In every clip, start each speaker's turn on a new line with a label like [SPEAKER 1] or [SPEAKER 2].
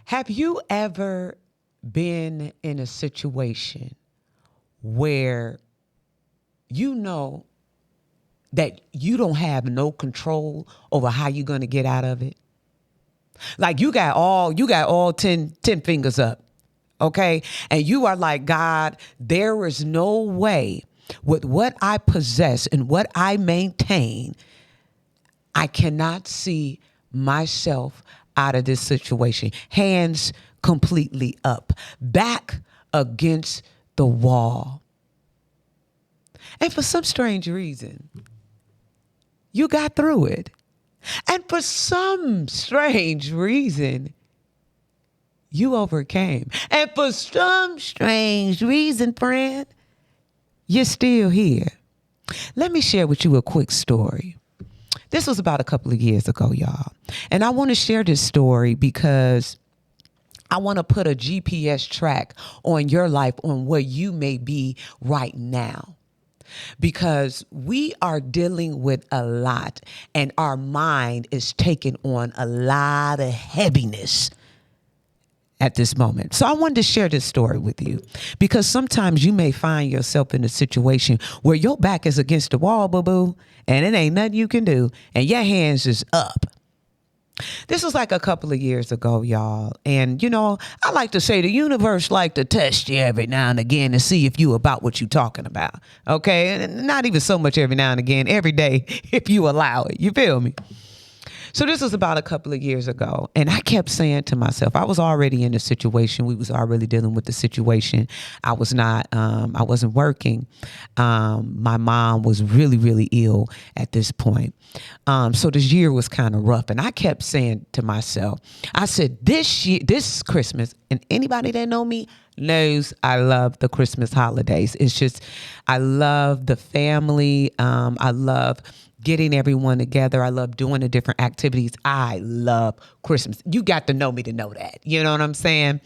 [SPEAKER 1] Have you ever been in a situation where you know that you don't have no control over how you're going to get out of it? Like you got all 10 fingers up, okay? And you are like, God, there is no way with what I possess and what I maintain, I cannot see myself out of this situation. Hands completely up, back against the wall. And for some strange reason, you got through it. And for some strange reason, you overcame. And for some strange reason, friend, you're still here. Let me share with you a quick story. This was about a couple of years ago, y'all. And I want to share this story because I want to put a GPS track on your life, on where you may be right now. Because we are dealing with a lot and our mind is taking on a lot of heaviness at this moment. So I wanted to share this story with you because sometimes you may find yourself in a situation where your back is against the wall, boo-boo, and it ain't nothing you can do, and your hands is up. This was like a couple of years ago, y'all. And, I like to say the universe like to test you every now and again to see if you about what you talking about. Okay? And not even so much every now and again, every day, if you allow it. You feel me? So this was about a couple of years ago. And I kept saying to myself, I was already in the situation. We was already dealing with the situation. I wasn't working. My mom was really, really ill at this point. So this year was kind of rough. And I kept saying to myself, I said, this Christmas, and anybody that know me knows I love the Christmas holidays. It's just, I love the family. I love getting everyone together. I love doing the different activities. I love Christmas. You got to know me to know that. You know what I'm saying?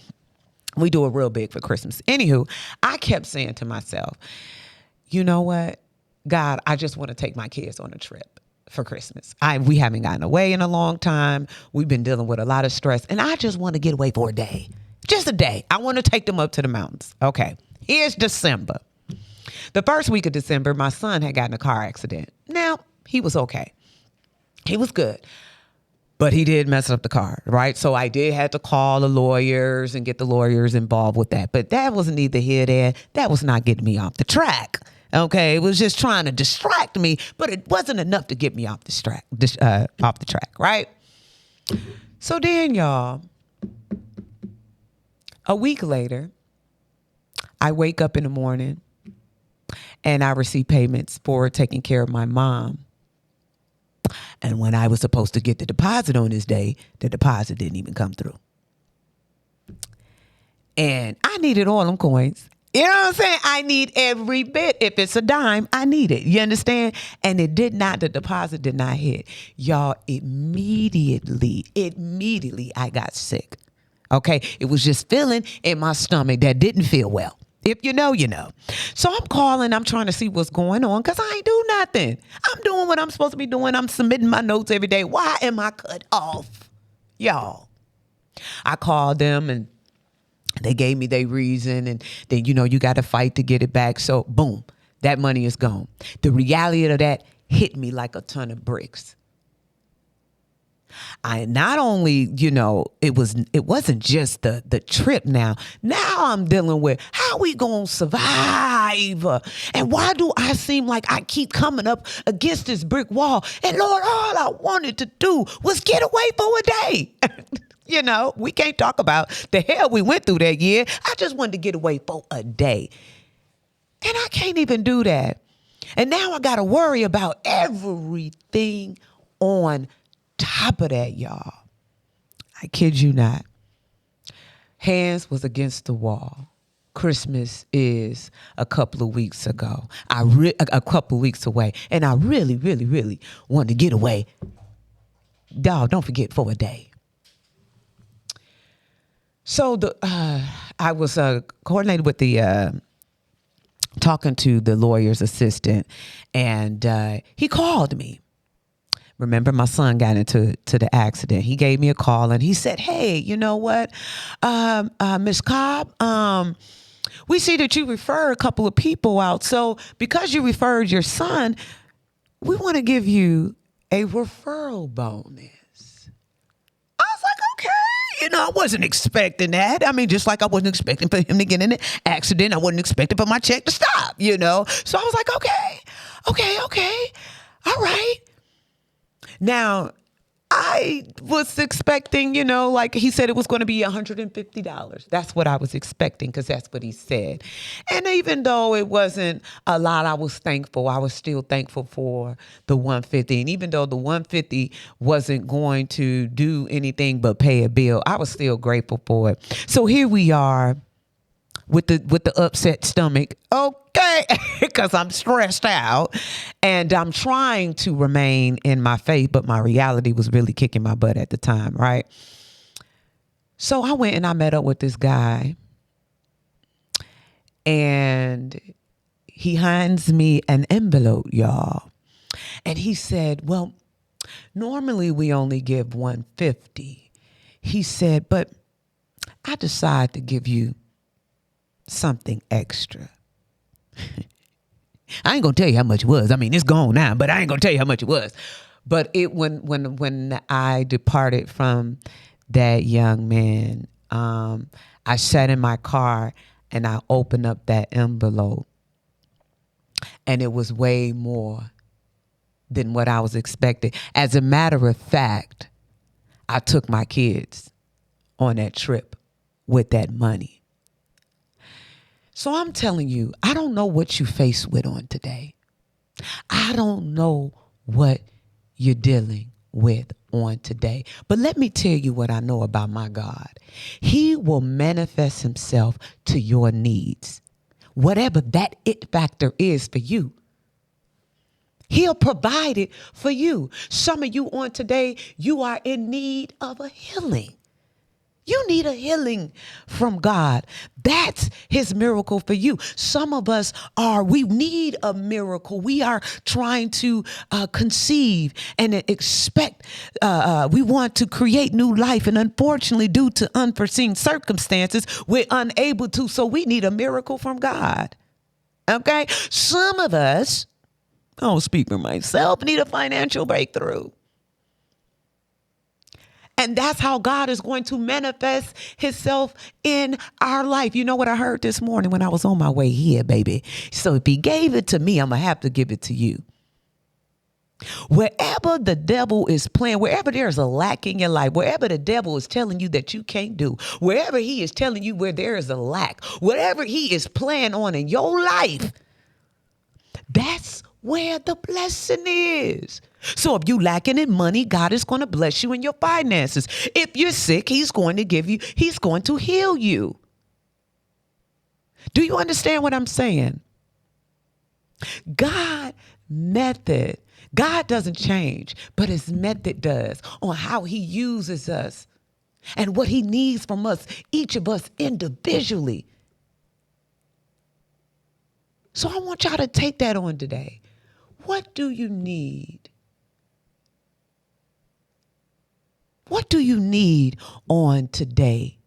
[SPEAKER 1] We do it real big for Christmas. Anywho, I kept saying to myself, you know what? God, I just want to take my kids on a trip for Christmas. We haven't gotten away in a long time. We've been dealing with a lot of stress, and I just want to get away for a day. Just a day. I want to take them up to the mountains. Okay. Here's December. The first week of December, my son had gotten a car accident. Now, he was okay. He was good. But he did mess up the car, right? So I did have to call the lawyers and get the lawyers involved with that. But that was neither here nor there. That was not getting me off the track. Okay, it was just trying to distract me, but it wasn't enough to get me off the track, right? So then, y'all, a week later, I wake up in the morning and I receive payments for taking care of my mom. And when I was supposed to get the deposit on this day, the deposit didn't even come through. And I needed all them coins. You know what I'm saying? I need every bit. If it's a dime, I need it. You understand? And the deposit did not hit. Y'all, immediately, I got sick. Okay? It was just feeling in my stomach that didn't feel well. If you know, you know. So I'm calling. I'm trying to see what's going on because I ain't do nothing. I'm doing what I'm supposed to be doing. I'm submitting my notes every day. Why am I cut off? Y'all. I called them and they gave me their reason. And then, you got to fight to get it back. So boom, that money is gone. The reality of that hit me like a ton of bricks. I not only, it wasn't just the trip now. Now I'm dealing with how we going to survive? And why do I seem like I keep coming up against this brick wall? And Lord, all I wanted to do was get away for a day. We can't talk about the hell we went through that year. I just wanted to get away for a day. And I can't even do that. And now I got to worry about everything on top of that, y'all. I kid you not. Hands was against the wall. Christmas is a couple of weeks ago. A couple of weeks away. And I really, really, really wanted to get away. Dog, don't forget, for a day. So I was coordinated with the talking to the lawyer's assistant, and he called me. Remember, my son got into the accident. He gave me a call and he said, hey, you know what, Miss Cobb, we see that you refer a couple of people out. So because you referred your son, we want to give you a referral bonus. I was like, okay. I wasn't expecting that. I mean, just like I wasn't expecting for him to get in an accident. I wasn't expecting for my check to stop, So I was like, okay. All right. Now, I was expecting, like he said it was going to be $150. That's what I was expecting because that's what he said. And even though it wasn't a lot, I was thankful. I was still thankful for the $150. And even though the $150 wasn't going to do anything but pay a bill, I was still grateful for it. So here we are with the upset stomach. Okay, because I'm stressed out and I'm trying to remain in my faith, but my reality was really kicking my butt at the time, right? So I went and I met up with this guy and he hands me an envelope, y'all. And he said, well, normally we only give $150. He said, but I decided to give you something extra. I ain't gonna tell you how much it was. I mean, it's gone now, but I ain't gonna tell you how much it was. But when I departed from that young man, I sat in my car and I opened up that envelope, and it was way more than what I was expecting. As a matter of fact, I took my kids on that trip with that money. So I'm telling you, I don't know what you face with on today. I don't know what you're dealing with on today. But let me tell you what I know about my God. He will manifest himself to your needs, whatever that it factor is for you. He'll provide it for you. Some of you on today, you are in need of a healing. You need a healing from God. That's his miracle for you. Some of us we need a miracle. We are trying to conceive and expect. We want to create new life. And unfortunately, due to unforeseen circumstances, we're unable to. So we need a miracle from God. Okay? Some of us, I'll speak for myself, need a financial breakthrough. And that's how God is going to manifest himself in our life. You know what I heard this morning when I was on my way here, baby? So if he gave it to me, I'm going to have to give it to you. Wherever the devil is playing, wherever there's a lack in your life, wherever the devil is telling you that you can't do, wherever he is telling you where there is a lack, whatever he is playing on in your life, that's where the blessing is. So if you lacking in money, God is going to bless you in your finances. If you're sick, he's going to heal you. Do you understand what I'm saying? God doesn't change, but his method does on how he uses us and what he needs from us, each of us individually. So I want y'all to take that on today. What do you need? What do you need on today?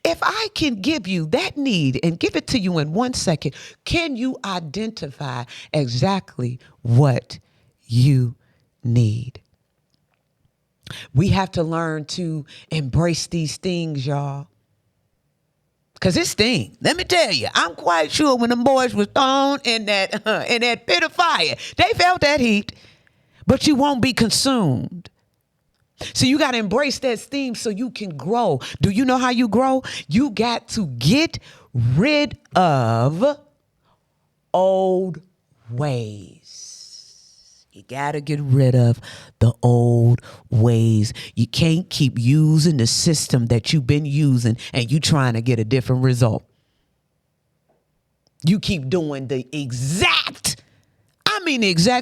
[SPEAKER 1] If I can give you that need and give it to you in 1 second, can you identify exactly what you need? We have to learn to embrace these things, y'all. Because it stings. Let me tell you, I'm quite sure when them boys was thrown in that pit of fire, they felt that heat, but you won't be consumed. So you got to embrace that steam so you can grow. Do you know how you grow? You got to get rid of old ways. You got to get rid of the old ways. You can't keep using the system that you've been using and you trying to get a different result. You keep doing the exact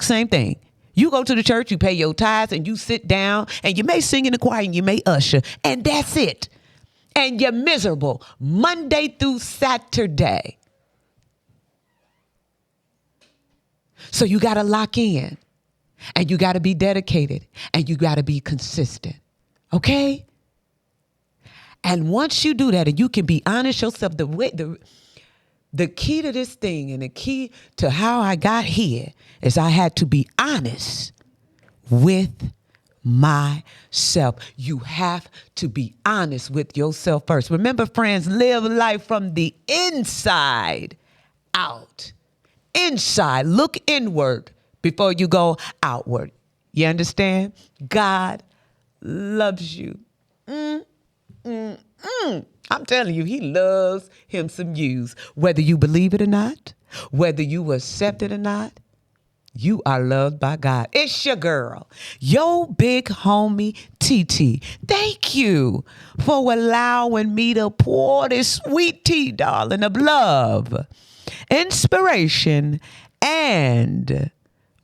[SPEAKER 1] same thing. You go to the church, you pay your tithes, and you sit down, and you may sing in the choir, and you may usher, and that's it. And you're miserable Monday through Saturday. So you got to lock in. And you got to be dedicated. And you got to be consistent. Okay? And once you do that and you can be honest yourself, the key to this thing and the key to how I got here is I had to be honest with myself. You have to be honest with yourself first. Remember, friends, live life from the inside out. Inside, look inward before you go outward. You understand? God loves you. I'm telling you, he loves him some yous. Whether you believe it or not, whether you accept it or not, you are loved by God. It's your girl, your big homie, TT. Thank you for allowing me to pour this sweet tea, darling, of love, inspiration, and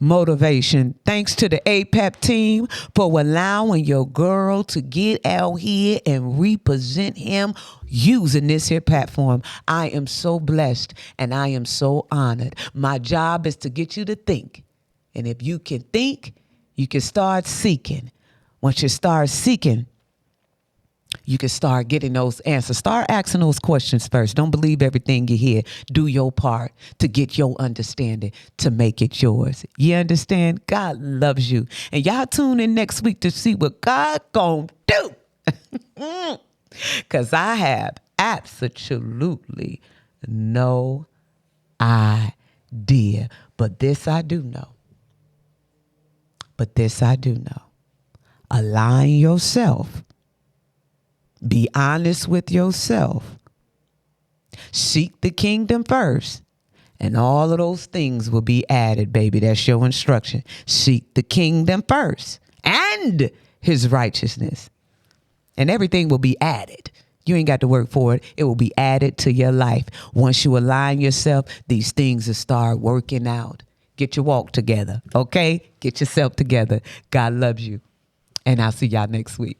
[SPEAKER 1] motivation. Thanks to the APAP team for allowing your girl to get out here and represent him using this here platform. I am so blessed and I am so honored. My job is to get you to think. And if you can think, you can start seeking. Once you start seeking, you can start getting those answers. Start asking those questions first. Don't believe everything you hear. Do your part to get your understanding, to make it yours. You understand? God loves you. And y'all tune in next week to see what God gonna do. Because I have absolutely no idea. But this I do know. Align yourself. Be honest with yourself. Seek the kingdom first. And all of those things will be added, baby. That's your instruction. Seek the kingdom first and his righteousness. And everything will be added. You ain't got to work for it. It will be added to your life. Once you align yourself, these things will start working out. Get your walk together, okay? Get yourself together. God loves you. And I'll see y'all next week.